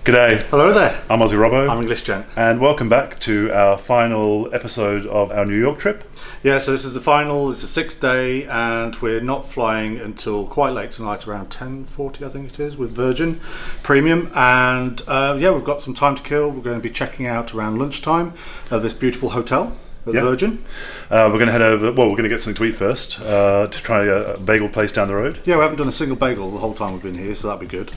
G'day. Hello there. I'm Aussie Robbo. I'm English Gent. And welcome back to our final episode of our New York trip. Yeah, so this is the final, it's the sixth day, and we're not flying until quite late tonight, around 10:40 I think it is, with Virgin Premium. And we've got some time to kill. We're going to be checking out around lunchtime of this beautiful hotel at Virgin. We're going to head over, we're going to get something to eat first, to try a bagel place down the road. Yeah, we haven't done a single bagel the whole time we've been here, so that'd be good.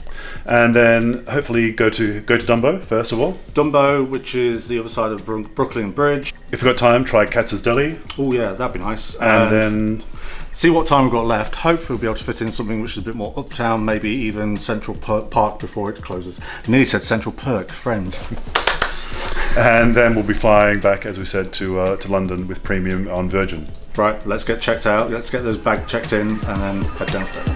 And then hopefully go to Dumbo first of all. Dumbo, which is the other side of Brooklyn Bridge. If we've got time, try Katz's Deli. Oh yeah, that'd be nice. And then see what time we've got left. Hopefully we'll be able to fit in something which is a bit more uptown, maybe even Central Park before it closes. I nearly said Central Perk, friends. And then we'll be flying back, as we said, to London with Premium on Virgin. Right, let's get checked out. Let's get those bags checked in and then head downstairs.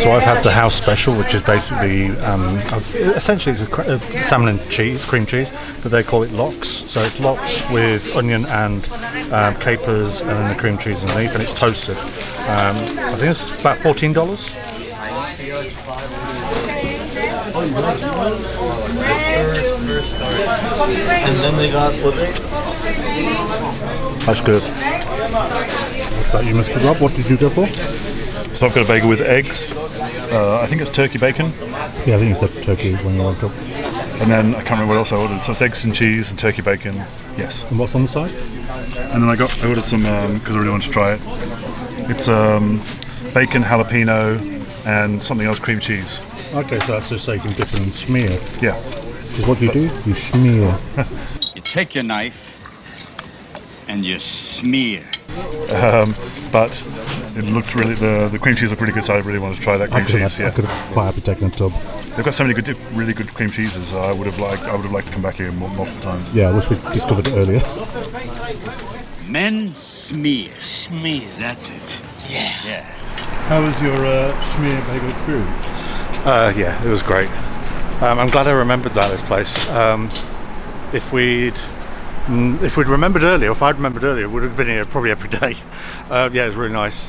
So I've had the house special, which is basically, essentially it's a salmon and cheese, cream cheese, but they call it lox. So it's lox with onion and capers and then the cream cheese underneath, and it's toasted. I think it's about $14. And then they got pudding. That's good. What's that, you, Mr. Rob? What did you go for? So I've got a bagel with eggs. I think it's turkey bacon. Yeah, I think you said turkey when you woke up. And then I can't remember what else I ordered. So it's eggs and cheese and turkey bacon. Yes. And what's on the side? And then I ordered some, because I really wanted to try it. It's bacon, jalapeno, and something else, cream cheese. Okay, so that's just so you can dip and smear. Yeah. Because what do? You smear. You take your knife and you smear. But it looked really, the cream cheese looked really good, so I really wanted to try that cream cheese. I could have quite happy taken a tub. They've got so many really good cream cheeses. I would have liked to come back here multiple times. Yeah, I wish we'd discovered it earlier. Men smear. Smear, that's it. Yeah. How was your Schmear bagel experience? Yeah, it was great. I'm glad I remembered this place. If we'd remembered earlier, if I'd remembered earlier, we would have been here probably every day. Yeah, it was really nice,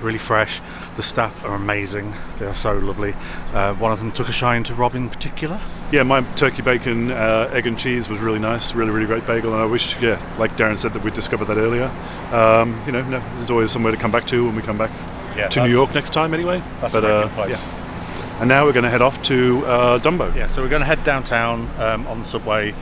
really fresh. The staff are amazing. They are so lovely. One of them took a shine to Rob in particular. Yeah, my turkey bacon, egg and cheese was really nice. Really great bagel. And I wish, like Darren said, that we'd discovered that earlier. There's always somewhere to come back to when we come back to New York next time anyway. That's a very good place. Yeah. And now we're going to head off to Dumbo. Yeah, so we're going to head downtown on the subway.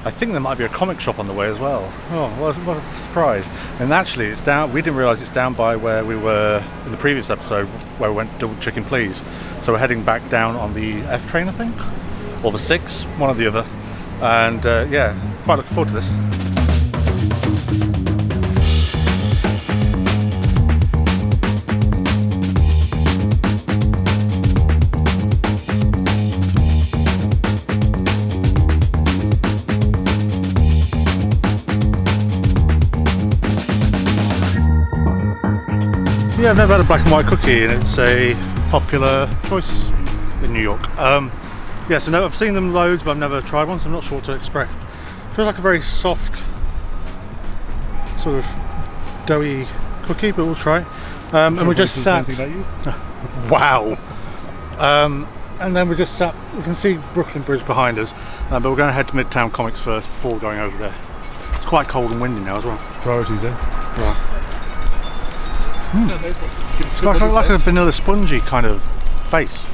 I think there might be a comic shop on the way as well. Oh, what a surprise. And actually, it's down. We didn't realise it's down by where we were in the previous episode, where we went double chicken please. So we're heading back down on the F train, I think, or the 6, one or the other. And quite looking forward to this. Yeah, I've never had a black and white cookie, and it's a popular choice in New York. So I've seen them loads, but I've never tried one, so I'm not sure what to expect. Feels like a very soft, sort of doughy cookie, but we'll try. And we just sat. Wow. And then we just sat. We can see Brooklyn Bridge behind us, but we're going to head to Midtown Comics first before going over there. It's quite cold and windy now as well. Priorities, eh? Yeah. It's like a vanilla spongy kind of base.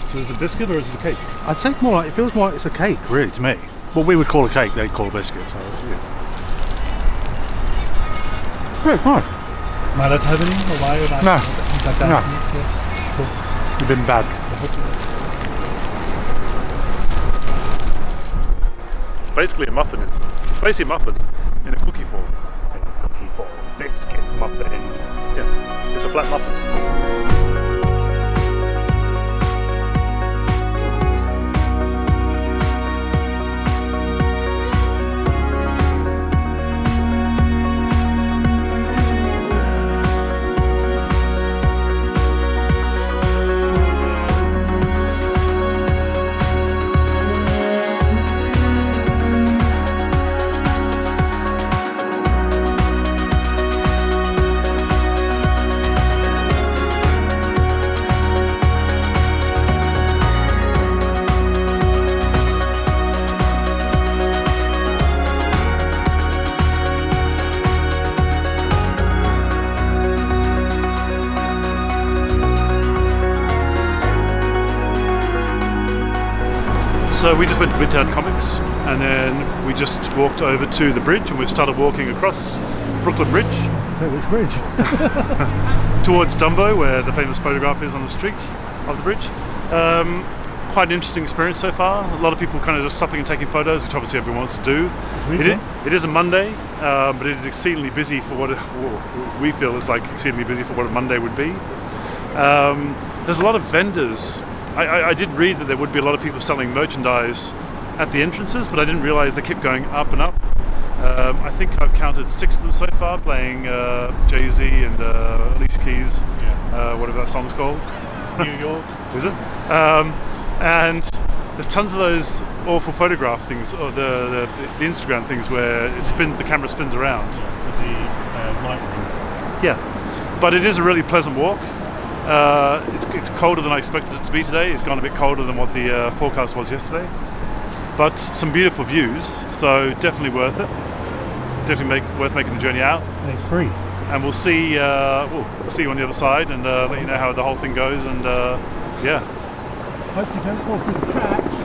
So is it a biscuit or is it a cake? I'd say more like, it feels more like it's a cake, really, to me. What we would call a cake, they'd call a biscuit. So, yeah. It's nice. Am I allowed to have any? Or why? No. You've been bad. It's basically a muffin. It's basically a muffin in a cookie form. Cookie form, biscuit muffin. Yeah, it's a flat muffin. So we just went to Midtown Comics, and then we just walked over to the bridge, and we've started walking across Brooklyn Bridge. So which bridge? Towards Dumbo, where the famous photograph is on the street of the bridge. Quite an interesting experience so far. A lot of people kind of just stopping and taking photos, which obviously everyone wants to do. It is a Monday, but it is exceedingly busy for what we feel is like exceedingly busy for what a Monday would be. There's a lot of vendors. I did read that there would be a lot of people selling merchandise at the entrances, but I didn't realize they kept going up and up. I think I've counted 6 of them so far, playing Jay-Z and Alicia Keys, whatever that song's called. New York. Is it? And there's tons of those awful photograph things, or the Instagram things where the camera spins around. With the light ring. Yeah, but it is a really pleasant walk. It's colder than I expected it to be today. It's gone a bit colder than what the forecast was yesterday. But some beautiful views, so definitely worth it. Definitely worth making the journey out. And it's free. And we'll see you on the other side, and let you know how the whole thing goes. And yeah. Hopefully don't fall through the cracks.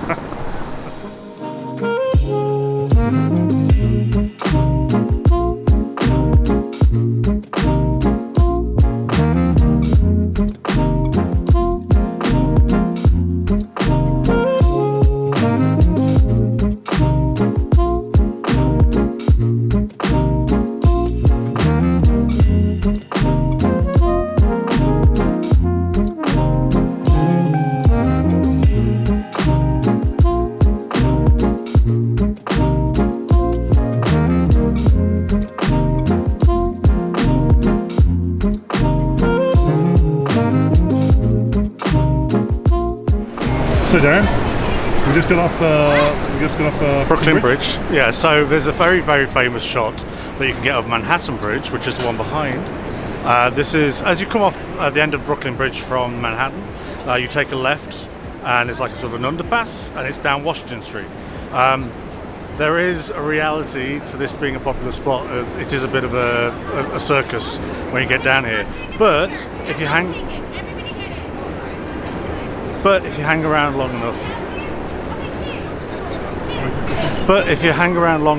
So Darren, we just got off Brooklyn Bridge. Yeah, so there's a very, very famous shot that you can get of Manhattan Bridge, which is the one behind. This is, as you come off at the end of Brooklyn Bridge from Manhattan, you take a left, and it's like a sort of an underpass, and it's down Washington Street. There is a reality to this being a popular spot. It is a bit of a circus when you get down here. But if you hang around long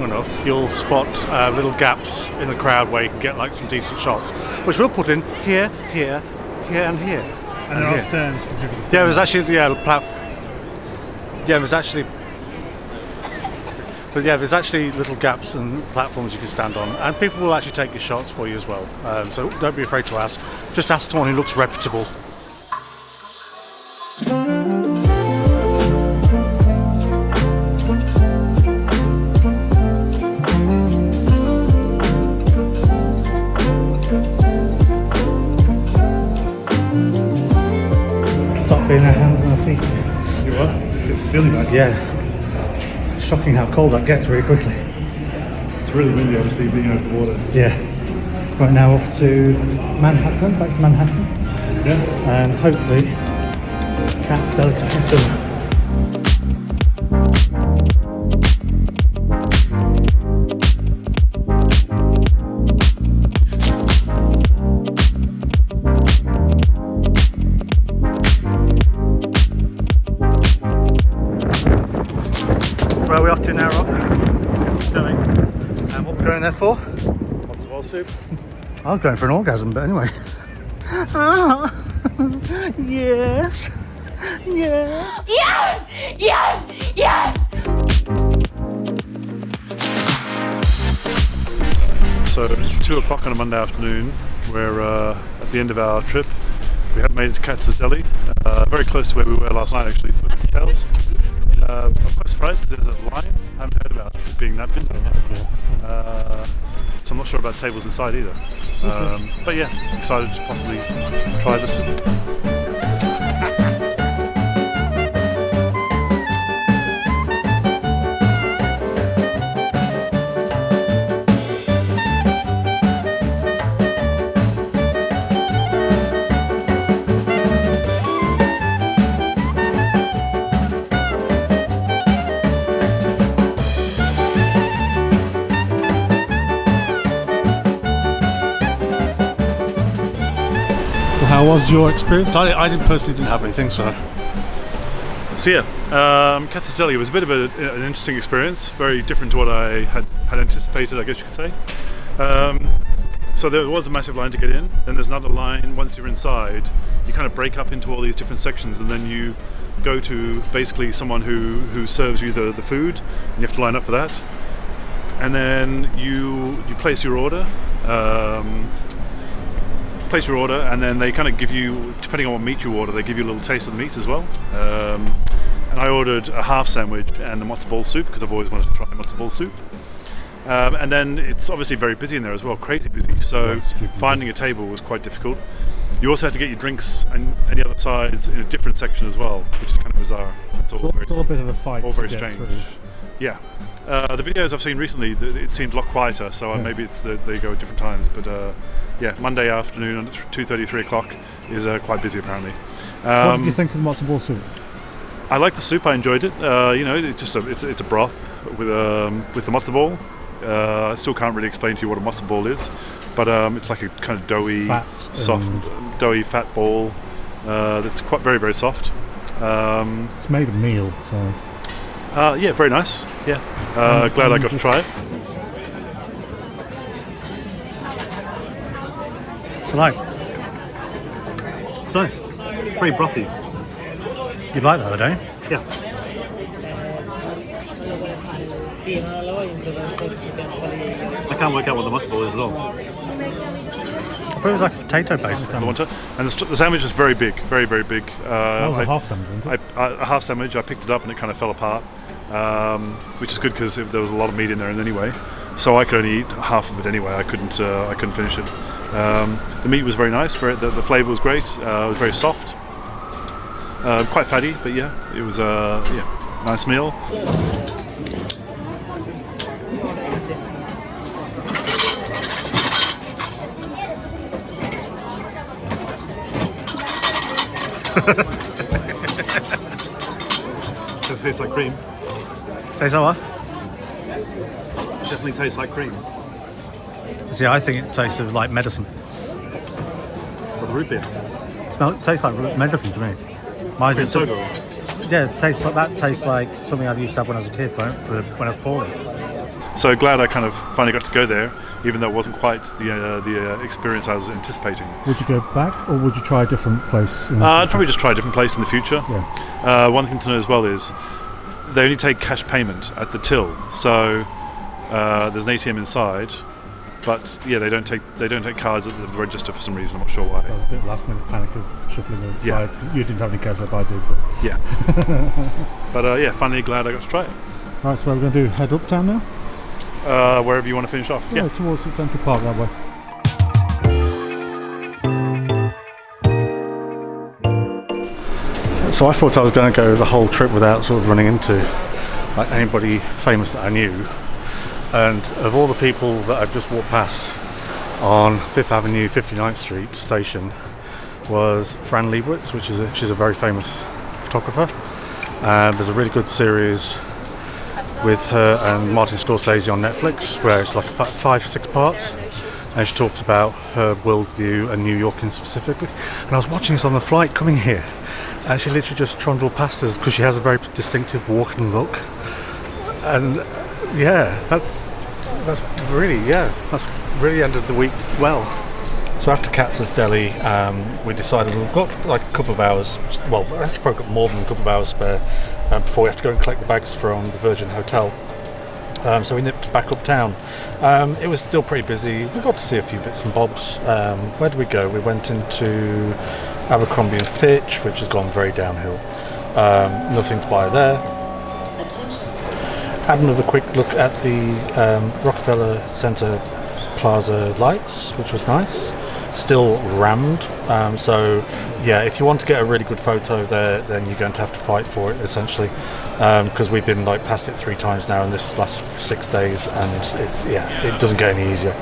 enough, you'll spot little gaps in the crowd where you can get like some decent shots, which we'll put in here, here, here, and here. And there are stands for people to stand. Yeah, there's actually there's actually little gaps and platforms you can stand on, and people will actually take your shots for you as well. So don't be afraid to ask. Just ask someone who looks reputable. Feeling our hands and our feet. You what? It's feeling like Yeah. Shocking how cold that gets really quickly. it's really windy, obviously, being over the water. Yeah. Right now off to Manhattan, back to Manhattan. Yeah. And hopefully Katz Delicatessen. Where are we off to now, Rob? Deli. And what we're going there for? Lots of oil soup. I was going for an orgasm, but anyway. Yes. Yes. Yes! Yes! Yes! So it's 2 o'clock on a Monday afternoon. We're at the end of our trip. We have made it to Katz's Deli, very close to where we were last night actually for cocktails. I'm quite surprised because there's a line. I haven't heard about it being that busy. So I'm not sure about tables inside either. But yeah, excited to possibly try this. How was your experience? I personally didn't have anything, so So yeah, Katz's Deli was a bit of an interesting experience, very different to what I had anticipated, I guess you could say. So there was a massive line to get in, then there's another line once you're inside. You kind of break up into all these different sections, and then you go to basically someone who serves you the food, and you have to line up for that. And then you place your order. And then they kind of give you, depending on what meat you order, they give you a little taste of the meat as well. And I ordered a half sandwich and the matzo ball soup because I've always wanted to try matzo ball soup. And then it's obviously very busy in there as well, crazy busy. So finding a table was quite difficult. You also had to get your drinks and any other sides in a different section as well, which is kind of bizarre. It's all a bit of a fight. All very strange. Yeah. The videos I've seen recently, it seemed a lot quieter, so maybe it's they go at different times. But yeah, Monday afternoon at 2:30, 3 o'clock is quite busy apparently. What did you think of the matzo ball soup? I like the soup. I enjoyed it. You know, it's just it's a broth with the matzo ball. I still can't really explain to you what a matzo ball is, but it's like a kind of doughy, doughy fat ball that's quite very, very soft. It's made of meal, so. Yeah, very nice. Yeah, glad I got to try it. It's like. It's nice. Very brothy. You'd like that, don't you? Yeah. I can't work out what the matzo ball is at all. I thought it was like a potato-based sandwich. And the sandwich was very big, very, very big. That was a half sandwich, wasn't it? A half sandwich. I picked it up and it kind of fell apart, which is good because there was a lot of meat in there anyway. So I could only eat half of it anyway. I couldn't finish it. The meat was very nice. The flavour was great. It was very soft, quite fatty, but yeah, it was nice meal. It tastes like cream. Tastes like what? Definitely tastes like cream. See, I think it tastes of like medicine. For the root beer. It tastes like medicine to me. It's so good. Yeah, it tastes like that. Tastes like something I used to have when I was a kid, when I was poorly. So glad I kind of finally got to go there, even though it wasn't quite the experience I was anticipating. Would you go back, or would you try a different place? I'd probably just try a different place in the future. Yeah. One thing to know as well is they only take cash payment at the till, so there's an ATM inside, but yeah, they don't take cards at the register for some reason. I'm not sure why. That was a bit last minute panic of shuffling in. Yeah. You didn't have any cash like I did. But. Yeah. But yeah, finally glad I got to try it. Right, so we're going to head uptown now. Wherever you want to finish off. Yeah, towards Central Park that way. So I thought I was going to go the whole trip without sort of running into like anybody famous that I knew, and of all the people that I've just walked past on 5th Avenue, 59th Street station was Fran Lebowitz, which is a very famous photographer. There's a really good series with her and Martin Scorsese on Netflix where it's like 5-6 parts, and she talks about her worldview and New York in specifically. And I was watching this on the flight coming here, and she literally just trundled past us because she has a very distinctive walking look. And yeah, that's really ended the week well. So after Katz's Deli, we decided we've got like a couple of hours, well, we actually broke up more than a couple of hours spare before we have to go and collect the bags from the Virgin Hotel. So we nipped back uptown. It was still pretty busy. We got to see a few bits and bobs. Where did we go? We went into Abercrombie & Fitch, which has gone very downhill. Nothing to buy there. Had another quick look at the Rockefeller Center Plaza lights, which was nice. Still rammed, so yeah, if you want to get a really good photo there, then you're going to have to fight for it essentially, because we've been like past it 3 times now in this last 6 days, and it doesn't get any easier.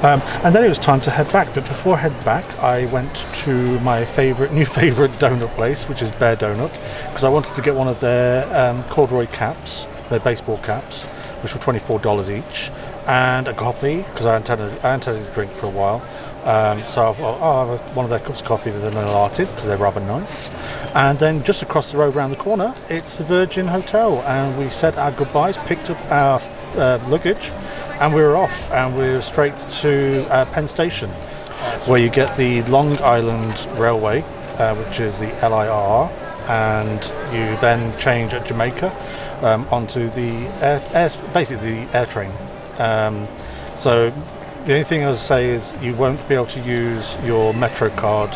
And then it was time to head back, but before I head back I went to my new favourite donut place, which is Bear Donut, because I wanted to get one of their corduroy caps, their baseball caps, which were $24 each, and a coffee, because I hadn't had a drink for a while. So I'll have one of their cups of coffee with vanilla lattes because they're rather nice. And then just across the road around the corner, it's the Virgin Hotel. And we said our goodbyes, picked up our luggage, and we were off. And we were straight to Penn Station, where you get the Long Island Railway, which is the LIR, and you then change at Jamaica onto the basically the air train. So the only thing I'll say is you won't be able to use your Metro card.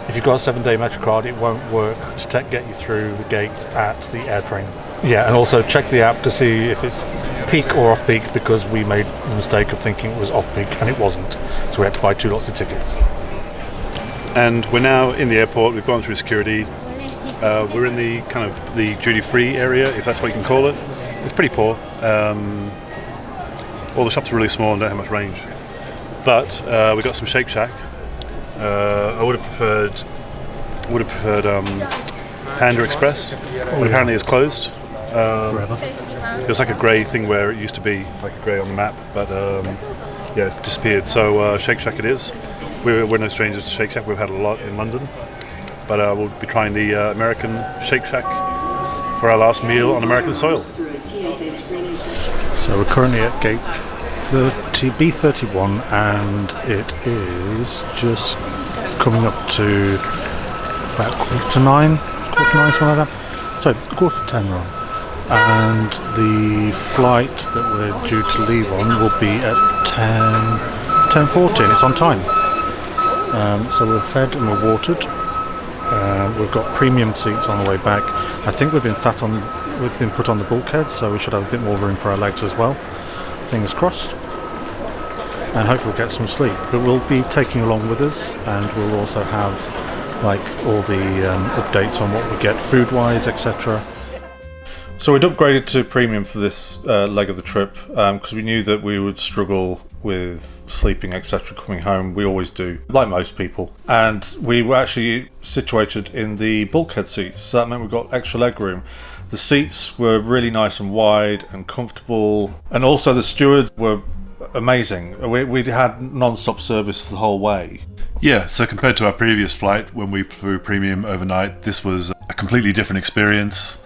If you've got a 7-day Metro card, it won't work to get you through the gate at the air train. Yeah, and also check the app to see if it's peak or off-peak, because we made the mistake of thinking it was off-peak and it wasn't. So we had to buy 2 lots of tickets. And we're now in the airport. We've gone through security. We're in the kind of the duty-free area, if that's what you can call it. It's pretty poor. All the shops are really small and don't have much range. But we got some Shake Shack. I would have preferred Panda Express, but apparently it's closed. There's like a grey thing where it used to be, like a grey on the map, but yeah, it's disappeared. So Shake Shack it is. We're no strangers to Shake Shack. We've had a lot in London, but we'll be trying the American Shake Shack for our last meal on American soil. So we're currently at gate B31, and it is just coming up to about 9:15, something like that. So 9:45 rather. And the flight that we're due to leave on will be at 10:14. It's on time. So we're fed and we're watered. We've got premium seats on the way back. I think we've been put on the bulkhead, so we should have a bit more room for our legs as well. Fingers crossed. And hopefully we'll get some sleep. But we'll be taking along with us, and we'll also have like all the updates on what we get food-wise, etc. So we'd upgraded to premium for this leg of the trip because we knew that we would struggle with sleeping, etc. coming home. We always do, like most people. And we were actually situated in the bulkhead seats, so that meant we got extra leg room. The seats were really nice and wide and comfortable, and also the stewards were amazing. We had non-stop service for the whole way. Yeah, so compared to our previous flight when we flew premium overnight, this was a completely different experience.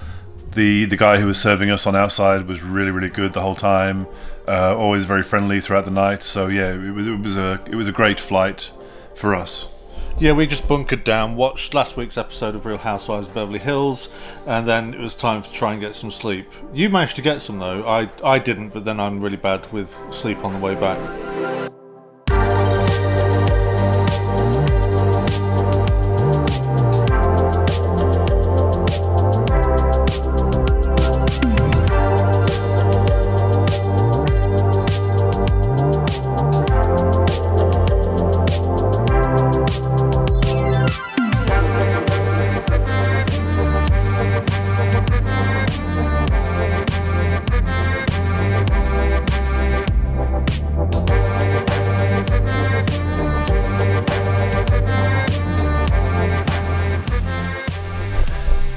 The guy who was serving us on our side was really, really good the whole time. Always very friendly throughout the night. So yeah, it was a great flight for us. Yeah, we just bunkered down, watched last week's episode of Real Housewives of Beverly Hills, and then it was time to try and get some sleep. You managed to get some though. I didn't, but then I'm really bad with sleep on the way back.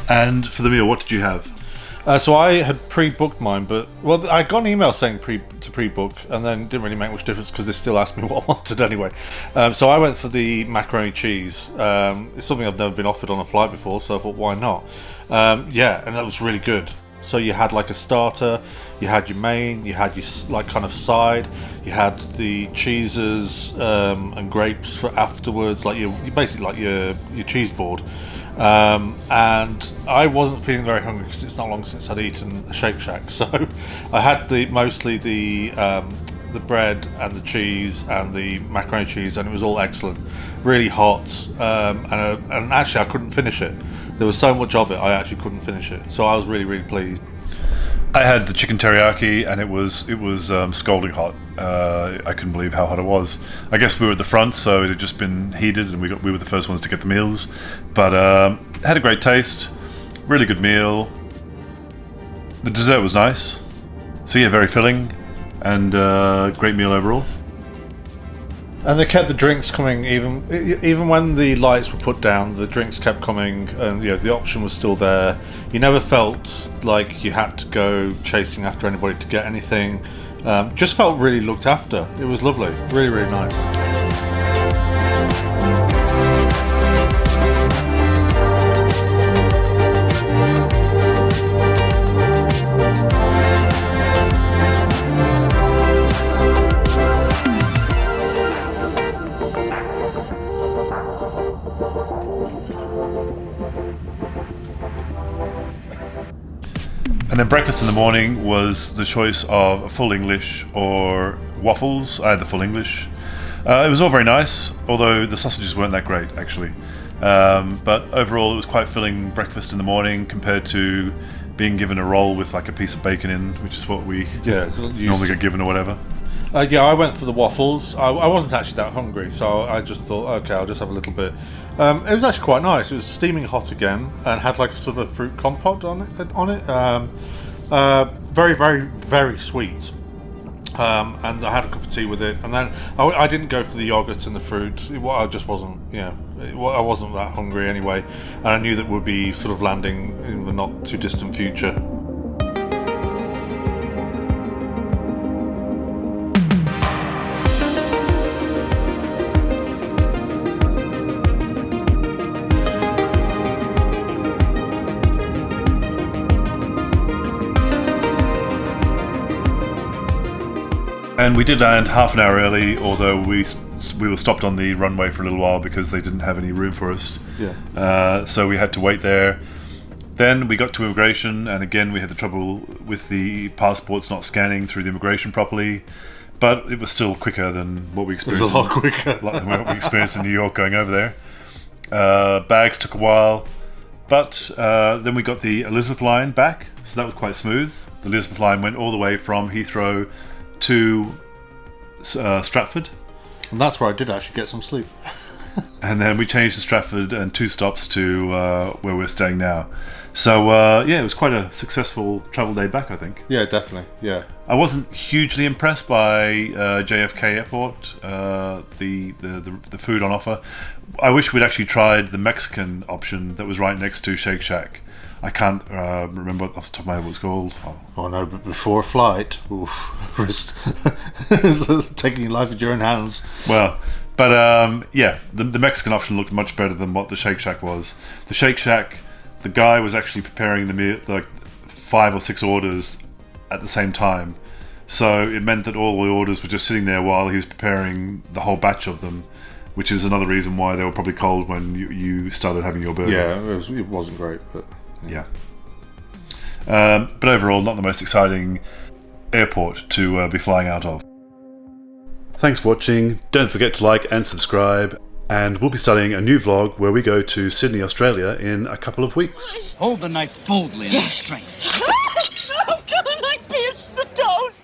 And for the meal, what did you have? So I had pre-booked mine, but I got an email saying to pre-book, and then it didn't really make much difference because they still asked me what I wanted anyway. So I went for the macaroni cheese. It's something I've never been offered on a flight before, so I thought, why not? Yeah, and that was really good. So you had like a starter, you had your main, you had your like kind of side, you had the cheeses and grapes for afterwards, like your basically like your cheese board. And I wasn't feeling very hungry because it's not long since I'd eaten a Shake Shack, so I had mostly the bread and the cheese and the macaroni cheese, and it was all excellent, really hot, and actually I couldn't finish it. There was so much of it, I actually couldn't finish it, so I was really, really pleased. I had the chicken teriyaki, and it was scalding hot. I couldn't believe how hot it was. I guess we were at the front, so it had just been heated, and we were the first ones to get the meals. But it had a great taste, really good meal. The dessert was nice. So yeah, very filling, and great meal overall. And they kept the drinks coming even when the lights were put down. The drinks kept coming, and the option was still there. You never felt like you had to go chasing after anybody to get anything. Just felt really looked after. It was lovely, really, really nice. And then breakfast in the morning was the choice of a full English or waffles. I had the full English. It was all very nice, although the sausages weren't that great, actually. But overall, it was quite filling breakfast in the morning compared to being given a roll with like a piece of bacon in, which is what we normally get given or whatever. Yeah, I went for the waffles. I wasn't actually that hungry, so I just thought, okay, I'll just have a little bit. It was actually quite nice. It was steaming hot again and had like a sort of fruit compote on it. Very, very, very sweet. And I had a cup of tea with it, and then I didn't go for the yogurt and the fruit. I just wasn't, I wasn't that hungry anyway, and I knew that we'd be sort of landing in the not too distant future. And we did land half an hour early, although we were stopped on the runway for a little while because they didn't have any room for us. Yeah. So we had to wait there. Then we got to immigration, and again we had the trouble with the passports not scanning through the immigration properly. But it was still quicker than what we experienced. It was a lot quicker. Than what we experienced in New York going over there. Bags took a while, but then we got the Elizabeth line back, so that was quite smooth. The Elizabeth line went all the way from Heathrow to Stratford, and that's where I did actually get some sleep. And then we changed to Stratford and 2 stops to where we're staying now. So yeah, it was quite a successful travel day back, I think. Yeah, definitely. Yeah, I wasn't hugely impressed by JFK Airport, the food on offer. I wish we'd actually tried the Mexican option that was right next to Shake Shack. I can't remember off the top of my head what it's called. Oh no, but before a flight, risk taking your life into your own hands. Well, but yeah, the Mexican option looked much better than what the Shake Shack was. The Shake Shack, the guy was actually preparing the meal, like 5 or 6 orders at the same time. So it meant that all the orders were just sitting there while he was preparing the whole batch of them, which is another reason why they were probably cold when you started having your burger. Yeah, it wasn't great, but... Yeah. But overall, not the most exciting airport to be flying out of. Thanks for watching. Don't forget to like and subscribe. And we'll be starting a new vlog where we go to Sydney, Australia in a couple of weeks. Hold the knife boldly and straight. Oh, God, I pierced the toast.